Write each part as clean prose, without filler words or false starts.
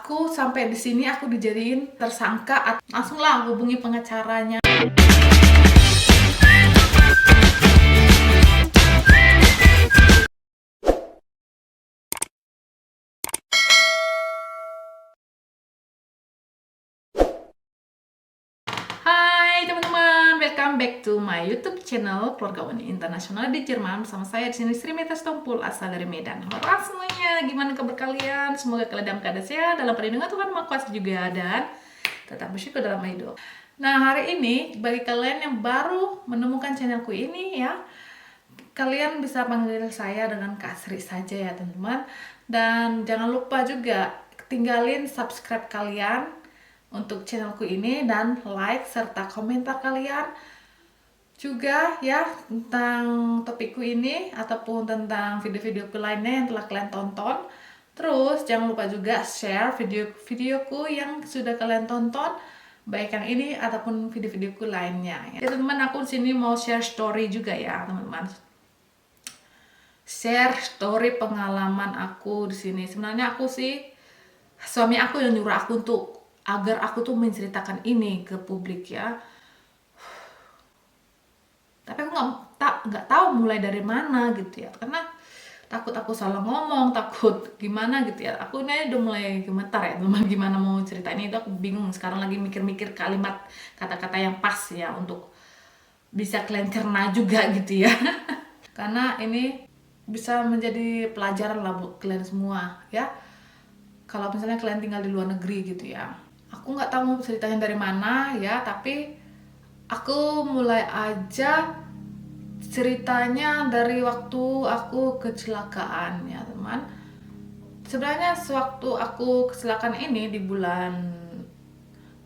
Aku sampai di sini aku dijadiin tersangka, langsung lah hubungi pengacaranya. Hai teman-teman, welcome back to my YouTube channel Keluarga Uni Internasional di Jerman. Bersama saya di sini Sri Meta Stompul, asal dari Medan. Halo semuanya, gimana kabar kalian? Semoga kalian dalam keadaan sehat, dalam perlindungan Tuhan Maha Kuasa juga, dan tetap bersyukur dalam hidup. Nah, hari ini bagi kalian yang baru menemukan channelku ini ya, kalian bisa panggil saya dengan Kak Sri saja ya teman-teman. Dan jangan lupa juga tinggalin subscribe kalian untuk channelku ini, dan like serta komentar kalian juga ya tentang topikku ini ataupun tentang video-videoku lainnya yang telah kalian tonton. Terus jangan lupa juga share video-videoku yang sudah kalian tonton, baik yang ini ataupun video-videoku lainnya ya. Teman-teman, aku di sini mau share story juga ya teman-teman. Share story pengalaman aku di sini. Sebenarnya aku sih, suami aku yang nyuruh aku untuk agar aku tuh menceritakan ini ke publik ya. Tapi aku nggak tahu mulai dari mana gitu ya, karena takut aku salah ngomong, takut gimana gitu ya. Aku ini udah mulai gemetar ya teman, gimana mau cerita ini, itu aku bingung sekarang, lagi mikir-mikir kalimat kata-kata yang pas ya untuk bisa kalian cerna juga gitu ya. Karena ini bisa menjadi pelajaran lah buat kalian semua ya, kalau misalnya kalian tinggal di luar negeri gitu ya. Aku nggak tahu ceritanya dari mana ya, tapi aku mulai aja ceritanya dari waktu aku kecelakaan ya teman. Sebenarnya sewaktu aku kecelakaan ini di bulan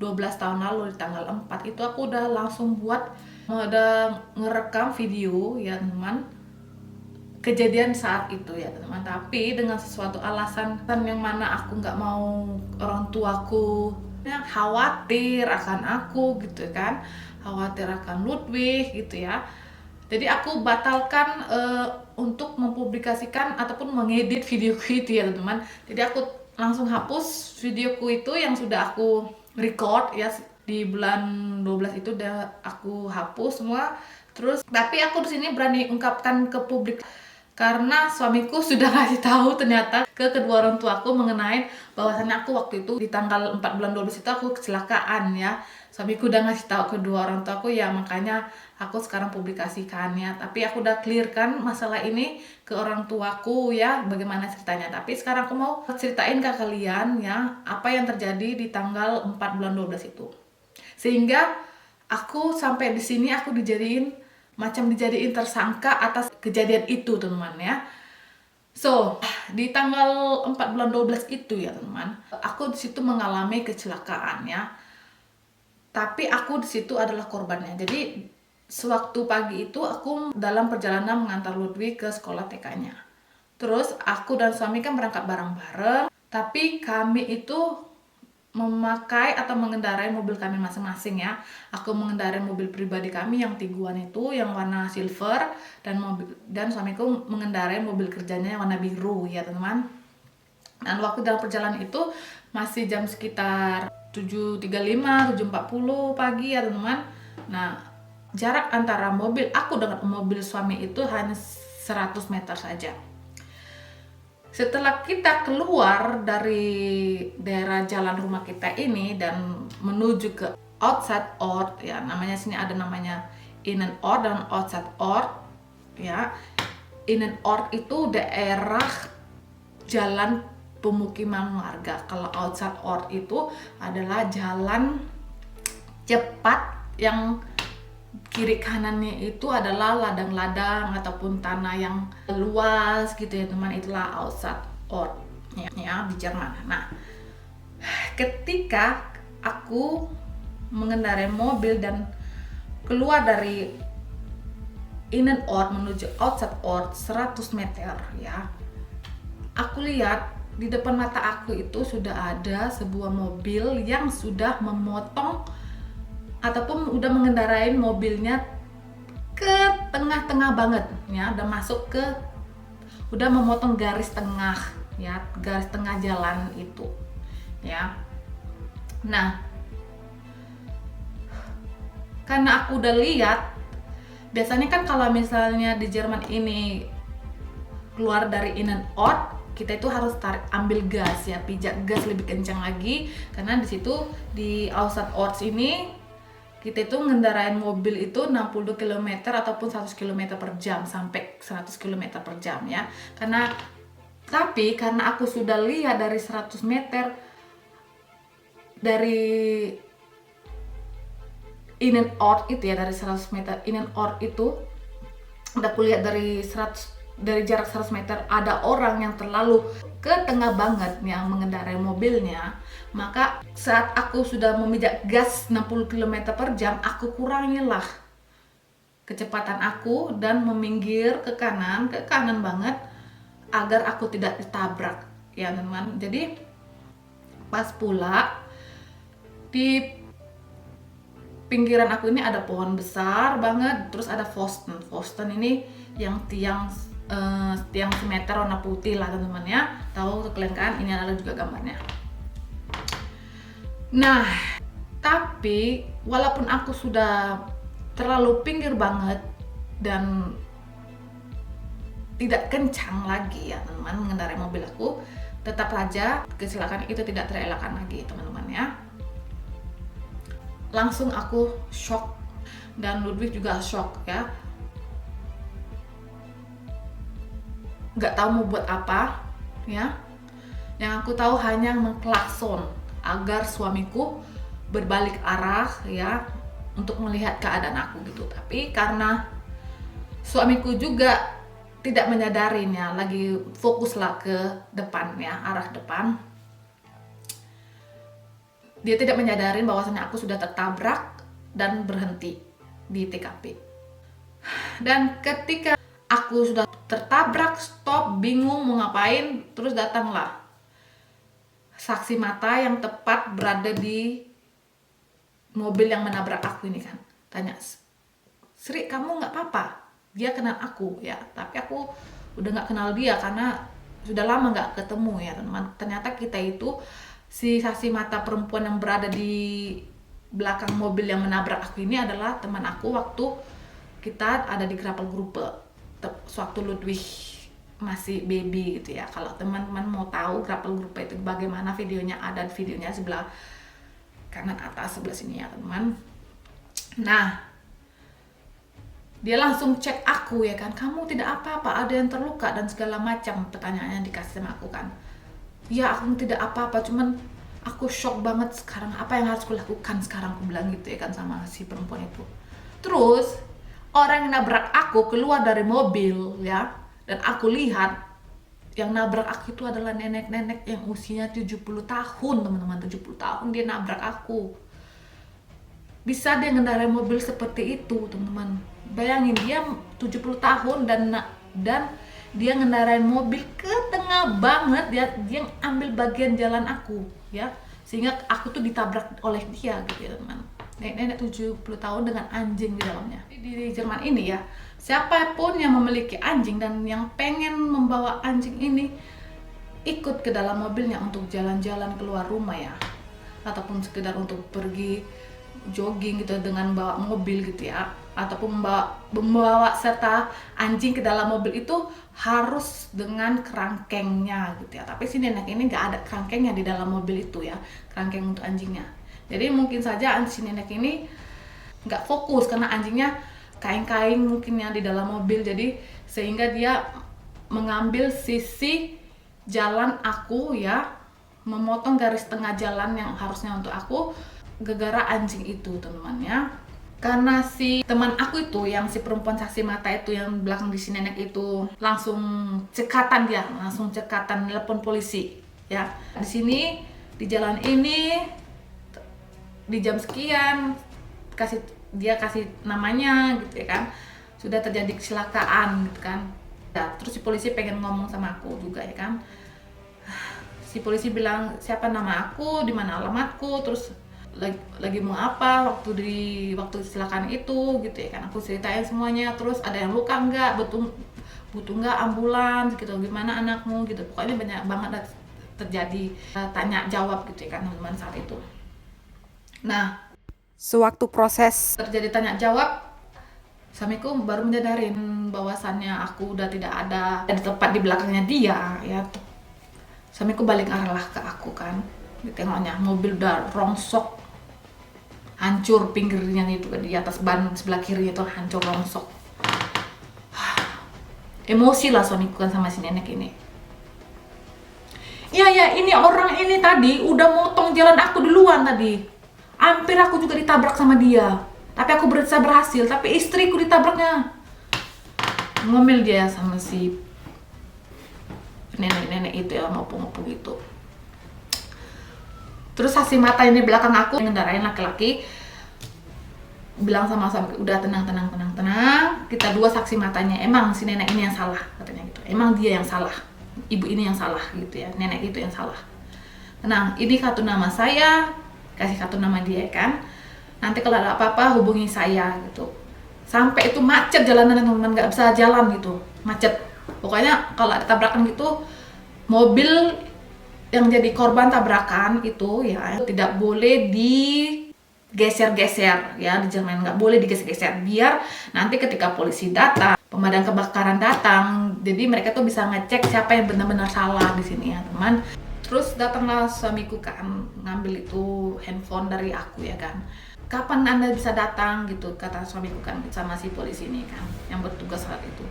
12 tahun lalu, di tanggal 4 itu aku udah langsung udah ngerekam video ya teman, kejadian saat itu ya teman. Tapi dengan sesuatu alasan yang mana aku nggak mau orang tuaku khawatir akan aku gitu kan, khawatir akan Ludwig gitu ya. Jadi aku batalkan untuk mempublikasikan ataupun mengedit videoku itu ya teman. Jadi aku langsung hapus videoku itu yang sudah aku record ya di bulan 12 itu, udah aku hapus semua. Terus tapi aku di sini berani ungkapkan ke publik karena suamiku sudah ngasih tahu ternyata ke kedua orang tuaku mengenai bahwasannya aku waktu itu di tanggal 4 bulan 12 itu aku kecelakaan ya. Suamiku udah ngasih tahu kedua orang tuaku ya, makanya aku sekarang publikasikan ya. Tapi aku udah clearkan masalah ini ke orang tuaku ya, bagaimana ceritanya. Tapi sekarang aku mau ceritain ke kalian ya apa yang terjadi di tanggal 4 bulan 12 itu. Sehingga aku sampai di sini aku dijadiin tersangka atas kejadian itu teman ya. So, di tanggal 4 bulan 12 itu ya teman, aku di situ mengalami kecelakaan ya. Tapi aku di situ adalah korbannya. Jadi sewaktu pagi itu aku dalam perjalanan mengantar Ludwig ke sekolah TK-nya. Terus aku dan suami kan berangkat bareng-bareng, tapi kami itu memakai atau mengendarai mobil kami masing-masing ya. Aku mengendarai mobil pribadi kami yang Tiguan itu yang warna silver, dan suamiku mengendarai mobil kerjanya yang warna biru ya teman. Dan waktu dalam perjalanan itu masih jam sekitar 7.35, 7.40 pagi ya teman. Nah, jarak antara mobil aku dengan mobil suami itu hanya 100 meter saja. Setelah kita keluar dari daerah jalan rumah kita ini dan menuju ke outside Ort ya, namanya sini ada namanya Innen Ort dan outside Ort ya. Innen Ort itu daerah jalan pemukiman warga. Kalau outside Ort itu adalah jalan cepat yang kiri kanannya itu adalah ladang-ladang ataupun tanah yang luas gitu ya teman. Itulah outside Ort ya di Jerman. Nah, ketika aku mengendarai mobil dan keluar dari Innen Ort menuju outside Ort 100 meter ya, aku lihat di depan mata aku itu sudah ada sebuah mobil yang sudah memotong ataupun udah mengendarai mobilnya ke tengah-tengah banget ya, udah memotong garis tengah ya, garis tengah jalan itu ya. Nah, karena aku udah lihat, biasanya kan kalau misalnya di Jerman ini keluar dari in and out, kita itu harus ambil gas ya, pijak gas lebih kencang lagi, karena di situ di Ausland Orts ini kita itu ngendarain mobil itu 60 km ataupun 100 km per jam sampai 100 km per jam ya. Karena aku sudah lihat dari 100 meter dari in and out itu ya, dari 100 meter in and out itu udah aku lihat dari jarak 100 meter ada orang yang terlalu ke tengah banget yang mengendarai mobilnya. Maka saat aku sudah memijak gas 60 km per jam, aku kurangilah kecepatan aku dan meminggir ke kanan banget agar aku tidak ditabrak ya teman-teman. Jadi pas pula di pinggiran aku ini ada pohon besar banget, terus ada Pfosten ini yang tiang semeter warna putih lah teman-teman ya. Tahu kalian kan, ini adalah juga gambarnya. Nah, tapi walaupun aku sudah terlalu pinggir banget dan tidak kencang lagi ya teman-teman mengendarai mobil aku, tetap saja kecelakaan itu tidak terelakkan lagi teman-teman ya. Langsung aku shock dan Ludwig juga shock ya. Nggak tahu mau buat apa ya. Yang aku tahu hanya mengklakson agar suamiku berbalik arah ya untuk melihat keadaan aku gitu. Tapi karena suamiku juga tidak menyadarin ya, lagi fokuslah ke depan ya, arah depan. Dia tidak menyadarin bahwasannya aku sudah tertabrak dan berhenti di TKP. Dan ketika aku sudah tertabrak, stop, bingung mau ngapain, terus datanglah saksi mata yang tepat berada di mobil yang menabrak aku ini kan. Tanya, Sri kamu nggak apa-apa? Dia kenal aku ya, tapi aku udah nggak kenal dia karena sudah lama nggak ketemu ya teman. Ternyata kita itu, si saksi mata perempuan yang berada di belakang mobil yang menabrak aku ini adalah teman aku waktu kita ada di Grappelgruppe, sewaktu Ludwig masih baby gitu ya. Kalau teman-teman mau tahu Grappelgruppe itu bagaimana, videonya ada, videonya sebelah kanan atas sebelah sini ya teman. Nah, dia langsung cek aku ya kan, kamu tidak apa-apa, ada yang terluka dan segala macam pertanyaannya dikasih sama aku kan. Ya aku tidak apa-apa, cuman aku shock banget sekarang, apa yang harus kulakukan sekarang, aku bilang gitu ya kan sama si perempuan itu. Terus orang yang nabrak aku keluar dari mobil ya, dan aku lihat yang nabrak aku itu adalah nenek-nenek yang usianya 70 tahun teman-teman. 70 tahun dia nabrak aku. Bisa dia ngendarai mobil seperti itu teman-teman. Bayangin dia 70 tahun dan dia ngendarain mobil ke tengah banget, dia ambil bagian jalan aku ya, sehingga aku tuh ditabrak oleh dia gitu ya teman. Nenek 70 tahun dengan anjing di dalamnya. Di Jerman ini ya, siapapun yang memiliki anjing dan yang pengen membawa anjing ini ikut ke dalam mobilnya untuk jalan-jalan keluar rumah ya, ataupun sekedar untuk pergi jogging gitu dengan bawa mobil gitu ya, ataupun membawa serta anjing ke dalam mobil itu harus dengan kerangkengnya gitu ya. Tapi si nenek ini nggak ada kerangkengnya di dalam mobil itu ya, kerangkeng untuk anjingnya. Jadi mungkin saja si nenek ini nggak fokus karena anjingnya kain-kain mungkin yang di dalam mobil, jadi sehingga dia mengambil sisi jalan aku ya, memotong garis tengah jalan yang harusnya untuk aku, gara-gara anjing itu teman-teman ya. Karena si teman aku itu yang si perempuan saksi mata itu yang belakang di si nenek itu langsung cekatan, telepon polisi ya. Di sini di jalan ini di jam sekian dia kasih namanya gitu ya kan, sudah terjadi kecelakaan gitu kan ya. Terus si polisi pengen ngomong sama aku juga ya kan, si polisi bilang siapa nama aku, di mana alamatku, terus lagi mau apa waktu kecelakaan itu gitu ya kan. Aku ceritain semuanya, terus ada yang luka nggak, butuh nggak ambulans gitu, gimana anakmu gitu, pokoknya banyak banget terjadi tanya jawab gitu ya kan teman-teman saat itu. Nah, Sewaktu proses terjadi tanya jawab, suamiku baru menyadarin bahwasannya aku udah tidak ada di tempat di belakangnya dia ya. Suamiku balik arah ke aku kan, ditengoknya mobil udah rongsok, hancur pinggirnya itu di atas ban sebelah kiri itu hancur rongsok. Emosi lah suamiku kan sama si nenek ini. Ya ini orang ini tadi udah motong jalan aku duluan tadi. Hampir aku juga ditabrak sama dia. Tapi aku berhasil, tapi istriku ditabraknya. Ngomel dia sama si nenek-nenek itu ya, ngopo-ngopo gitu. Terus saksi mata ini belakang aku ngendarain laki-laki bilang sama suami, udah tenang, kita dua saksi matanya, emang si nenek ini yang salah katanya gitu, emang dia yang salah, ibu ini yang salah gitu ya, nenek itu yang salah. Tenang, ini kartu nama saya, kasih kartu nama dia kan, nanti kalau ada apa-apa hubungi saya gitu. Sampai itu macet jalanan teman-teman, nggak bisa jalan gitu, macet. Pokoknya kalau ada tabrakan gitu, mobil yang jadi korban tabrakan itu ya tidak boleh digeser-geser ya, jangan, nggak boleh digeser-geser, biar nanti ketika polisi datang, pemadam kebakaran datang, jadi mereka tuh bisa ngecek siapa yang benar-benar salah di sini ya teman. Terus datanglah suamiku kan ngambil itu handphone dari aku ya kan, kapan anda bisa datang gitu, kata suamiku kan sama si polisi ini kan yang bertugas saat itu.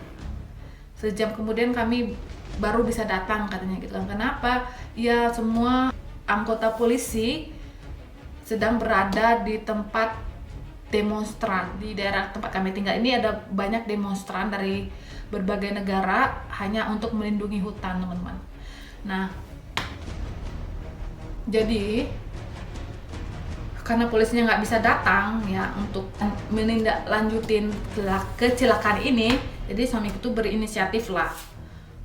Sejam kemudian kami baru bisa datang katanya gitu kan. Kenapa? Ya semua anggota polisi sedang berada di tempat demonstran di daerah tempat kami tinggal ini. Ada banyak demonstran dari berbagai negara hanya untuk melindungi hutan teman-teman. Nah, jadi karena polisinya nggak bisa datang ya untuk menindaklanjutin kecelakaan ini, jadi suamiku tuh berinisiatif lah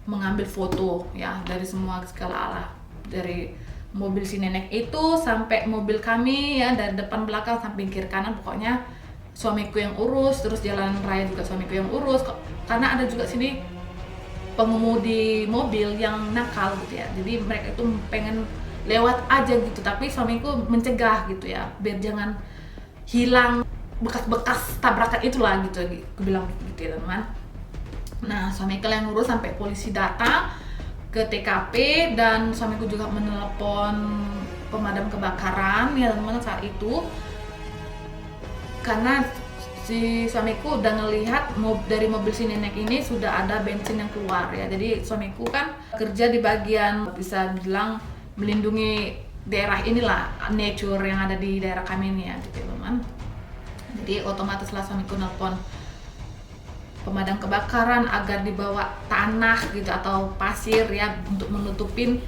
mengambil foto ya dari semua segala arah, dari mobil si nenek itu sampai mobil kami ya, dari depan belakang sampai kiri kanan, pokoknya suamiku yang urus. Terus jalan raya juga suamiku yang urus, karena ada juga sini pengemudi mobil yang nakal gitu ya, jadi mereka itu pengen lewat aja gitu, tapi suamiku mencegah gitu ya, biar jangan hilang bekas-bekas tabrakan itulah gitu, aku bilang gitu ya teman. Nah, suamiku yang ngurus sampai polisi datang ke TKP, dan suamiku juga menelpon pemadam kebakaran ya teman saat itu, karena si suamiku udah ngelihat dari mobil si nenek ini sudah ada bensin yang keluar ya. Jadi suamiku kan kerja di bagian bisa bilang melindungi daerah inilah, nature yang ada di daerah kami ini ya gitu teman. Jadi otomatis lah suamiku nelpon pemadam kebakaran agar dibawa tanah gitu atau pasir ya untuk menutupin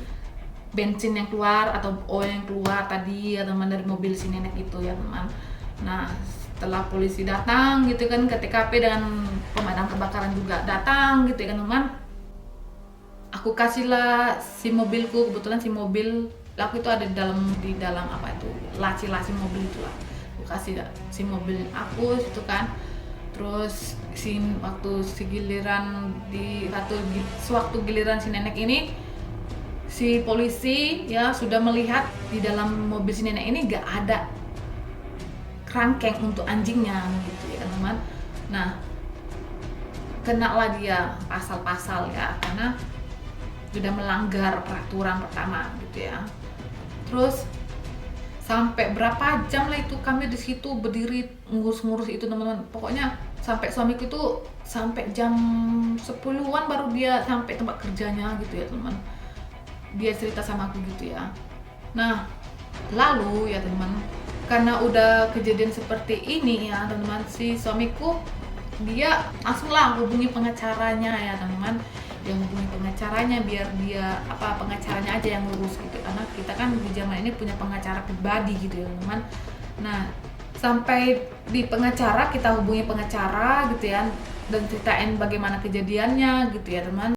bensin yang keluar atau oil yang keluar tadi ya teman dari mobil si nenek itu ya teman. Nah, setelah polisi datang gitu kan ke TKP dan pemadam kebakaran juga datang gitu ya kan teman, aku kasihlah si mobilku, kebetulan si mobil aku itu ada di dalam apa itu laci-laci mobil itulah, aku kasih si mobil aku itu kan. Terus waktu giliran si nenek ini, si polisi ya sudah melihat di dalam mobil si nenek ini gak ada kerangkeng untuk anjingnya gitu ya teman. Nah, kena lah dia pasal-pasal ya, karena sudah melanggar peraturan pertama gitu ya. Terus sampai berapa jam lah itu kami di situ berdiri ngurus-ngurus itu teman-teman. Pokoknya sampai suamiku itu sampai jam 10-an baru dia sampai tempat kerjanya gitu ya teman. Dia cerita sama aku gitu ya. Nah, lalu ya teman, karena udah kejadian seperti ini ya teman-teman, si suamiku dia langsung lah hubungi pengacaranya ya teman-teman. Dia hubungi pengacaranya biar dia pengacaranya aja yang ngurus gitu, karena kita kan di zaman ini punya pengacara pribadi gitu ya teman. Nah, sampai di pengacara kita hubungi pengacara gitu ya dan ceritain bagaimana kejadiannya gitu ya teman.